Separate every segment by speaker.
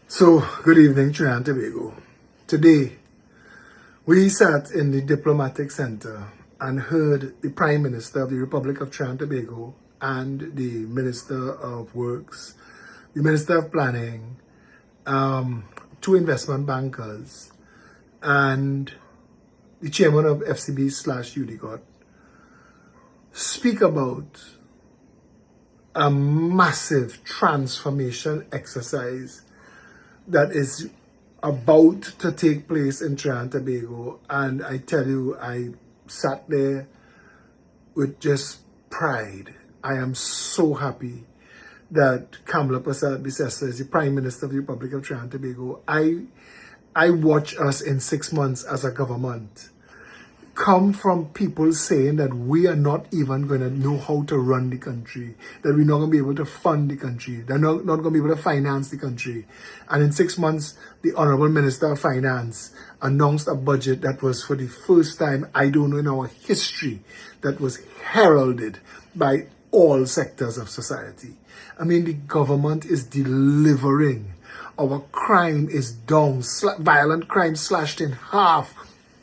Speaker 1: So, good evening, Trinidad and Tobago. Today, we sat in the Diplomatic Center and heard the Prime Minister of the Republic of Trinidad and Tobago and the Minister of Works, the Minister of Planning, two investment bankers, and the Chairman of FCB/UDCOT speak about a massive transformation exercise that is about to take place in Trinidad and Tobago. And I tell you, I sat there with just pride. I am so happy that Kamla Persad Bissessar is the Prime Minister of the Republic of Trinidad and Tobago. I watch us in 6 months as a government come from people saying that we are not even going to know how to run the country, that we're not going to be able to fund the country, they're not going to be able to finance the country. And in 6 months, the Honorable Minister of Finance announced a budget that was, for the first time, I don't know, in our history, that was heralded by all sectors of society. I mean, the government is delivering. Our crime is down, violent crime slashed in half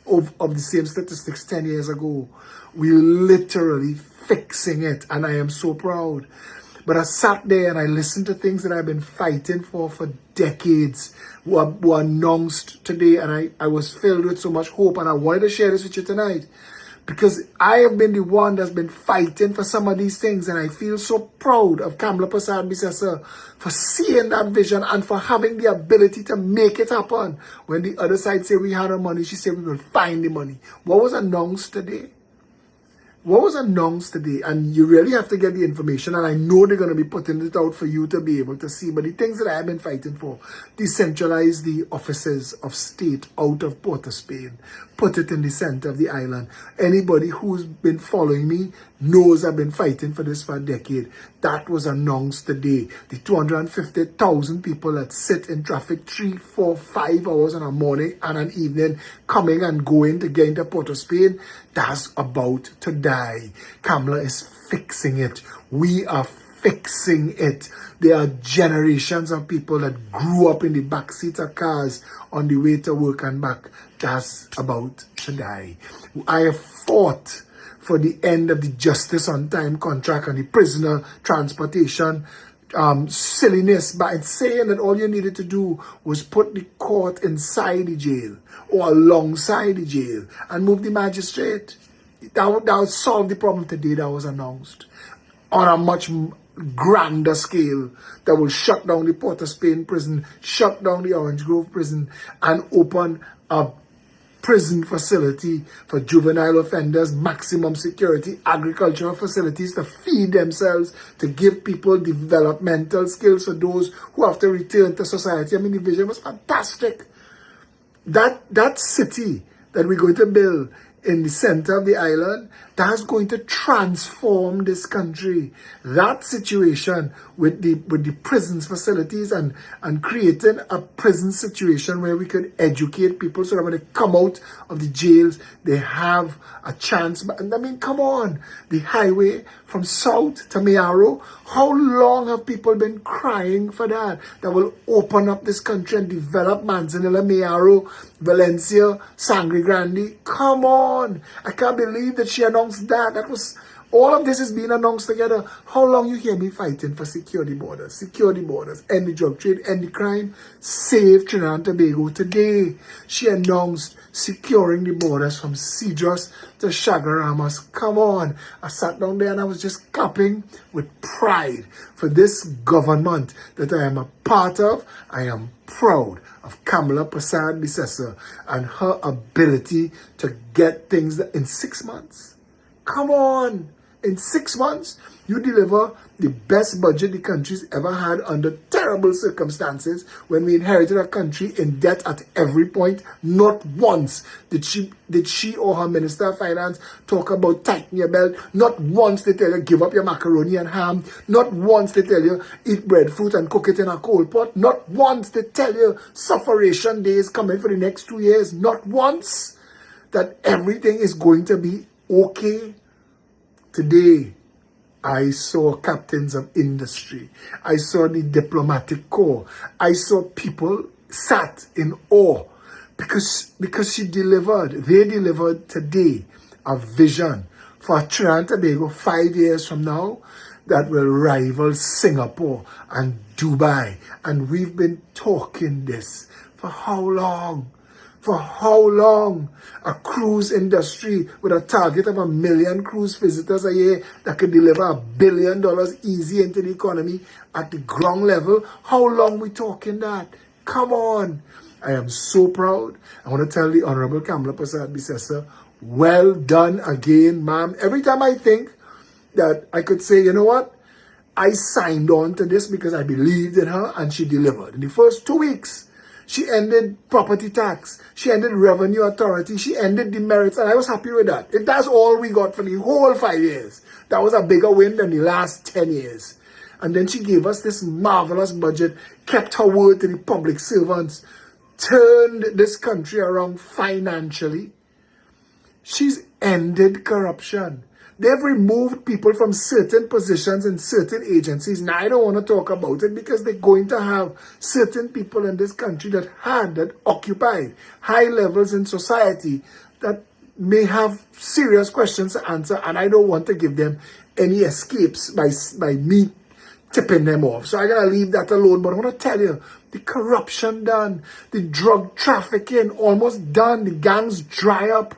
Speaker 1: of the same statistics 10 years ago. We're literally fixing it, and I am so proud. But I sat there and I listened to things that I've been fighting for decades were announced today, and I was filled with so much hope, and I wanted to share this with you tonight because I have been the one that's been fighting for some of these things, and I feel so proud of Kamla Persad Bissessar for seeing that vision and for having the ability to make it happen. When the other side said we had the money, she said we will find the money. What was announced today? What was announced today, and you really have to get the information, and I know they're going to be putting it out for you to be able to see, but the things that I've been fighting for: decentralize the offices of state out of Port of Spain, put it in the center of the island. Anybody who's been following me knows I've been fighting for this for a decade. That was announced today. The 250,000 people that sit in traffic 3, 4, 5 hours in a morning and an evening coming and going to get into Port of Spain, that's about to die. Kamla is fixing it. We are fixing it. There are generations of people that grew up in the back seats of cars on the way to work and back. That's about to die. I have fought for the end of the justice on time contract and the prisoner transportation silliness by saying that all you needed to do was put the court inside the jail or alongside the jail and move the magistrate. That would solve the problem today that was announced on a much grander scale, that will shut down the Port of Spain prison, shut down the Orange Grove prison, and open a prison facility for juvenile offenders, maximum security, agricultural facilities to feed themselves, to give people developmental skills for those who have to return to society. I mean, the vision was fantastic. That city that we're going to build in the center of the island, that's going to transform this country. That situation with the prisons facilities and creating a prison situation where we could educate people so that when they come out of the jails, they have a chance. I mean, come on, the highway from South to Mayaro, how long have people been crying for that? That will open up this country and develop Manzanilla, Mayaro, Valencia, Sangre Grande. Come on, I can't believe that she announced that. That was, all of this is being announced together. How long you hear me fighting for secure the borders, end the drug trade, end the crime, save Trinidad and Tobago. Today, she announced securing the borders from Cedros to Chaguaramas. Come on. I sat down there and I was just clapping with pride for this government that I am a part of. I am proud of Kamla Persad Bissessar and her ability to get things in 6 months. Come on. In 6 months, you deliver the best budget the country's ever had under terrible circumstances when we inherited a country in debt at every point. Not once did she or her Minister of Finance talk about tighten your belt. Not once they tell you give up your macaroni and ham. Not once they tell you eat breadfruit and cook it in a coal pot. Not once they tell you sufferation days coming for the next 2 years. Not once that everything is going to be okay. Today, I saw captains of industry. I saw the diplomatic corps. I saw people sat in awe because she delivered. They delivered today a vision for Trinidad and Tobago 5 years from now that will rival Singapore and Dubai. And we've been talking this for how long? For how long? A cruise industry with a target of 1 million cruise visitors a year that could deliver $1 billion easy into the economy at the ground level. How long we talking that? Come on. I am so proud. I want to tell the Honorable Kamla Persad Bissessar, well done again, ma'am. Every time I think that I could say, you know what? I signed on to this because I believed in her and she delivered. In the first 2 weeks, she ended property tax. She ended revenue authority. She ended demerits. And I was happy with that. If that's all we got for the whole 5 years, that was a bigger win than the last 10 years. And then she gave us this marvelous budget, kept her word to the public servants, turned this country around financially. She's ended corruption. They've removed people from certain positions in certain agencies. Now, I don't want to talk about it because they're going to have certain people in this country that occupied high levels in society that may have serious questions to answer, and I don't want to give them any escapes by me tipping them off. So I gotta leave that alone. But I want to tell you, the corruption done, the drug trafficking almost done, the gangs dry up.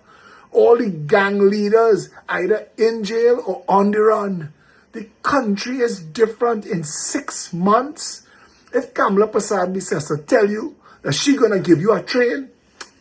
Speaker 1: All the gang leaders either in jail or on the run. The country is different in 6 months. If Kamla Persad Bissessar tell you that she's going to give you a train,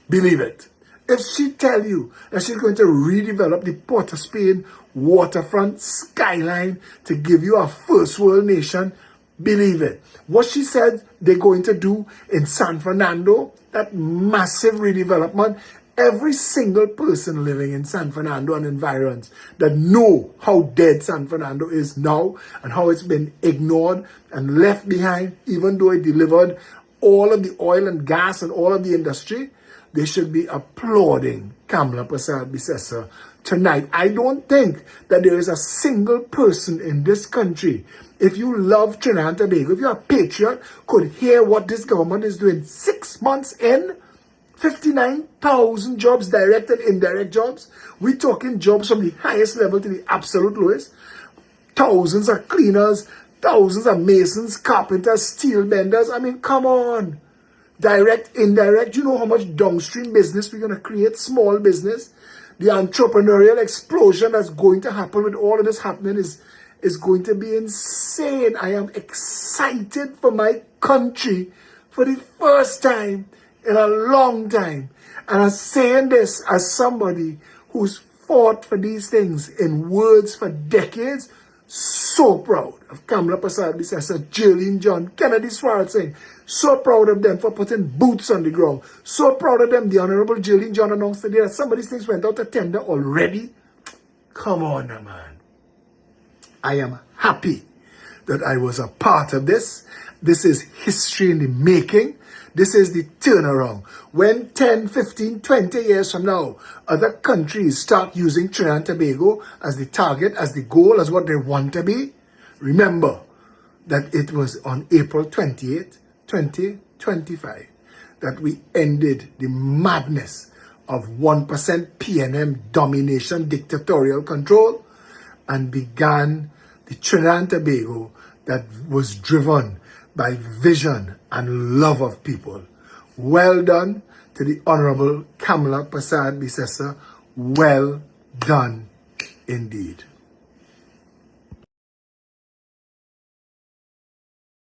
Speaker 1: believe it. If she tell you that she's going to redevelop the Port of Spain waterfront skyline to give you a first world nation, believe it. What she said they're going to do in San Fernando, that massive redevelopment, every single person living in San Fernando and environs that know how dead San Fernando is now and how it's been ignored and left behind, even though it delivered all of the oil and gas and all of the industry, they should be applauding Kamla Persad Bissessar tonight. I don't think that there is a single person in this country, if you love Trinidad and Tobago, if you're a patriot, could hear what this government is doing 6 months in. 59,000 jobs, direct and indirect jobs. We're talking jobs from the highest level to the absolute lowest. Thousands of cleaners, thousands of masons, carpenters, steel benders. I mean, come on. Direct, indirect. You know how much downstream business we're going to create, small business. The entrepreneurial explosion that's going to happen with all of this happening is going to be insane. I am excited for my country for the first time in a long time. And I'm saying this as somebody who's fought for these things in words for decades. So proud of Kamla Persad Bissessar, Jerlene John, Kennedy Swartzing. So proud of them for putting boots on the ground. So proud of them. The Honorable Jerlene John announced today that some of these things went out to tender already. Come on, man. I am happy that I was a part of this. This is history in the making. This is the turnaround. When 10, 15, 20 years from now, other countries start using Trinidad and Tobago as the target, as the goal, as what they want to be, remember that it was on April 28, 2025, that we ended the madness of 1% PNM domination, dictatorial control, and began the Trinidad and Tobago that was driven by vision and love of people. Well done to the Honorable Kamla Persad Bissessar. Well done indeed.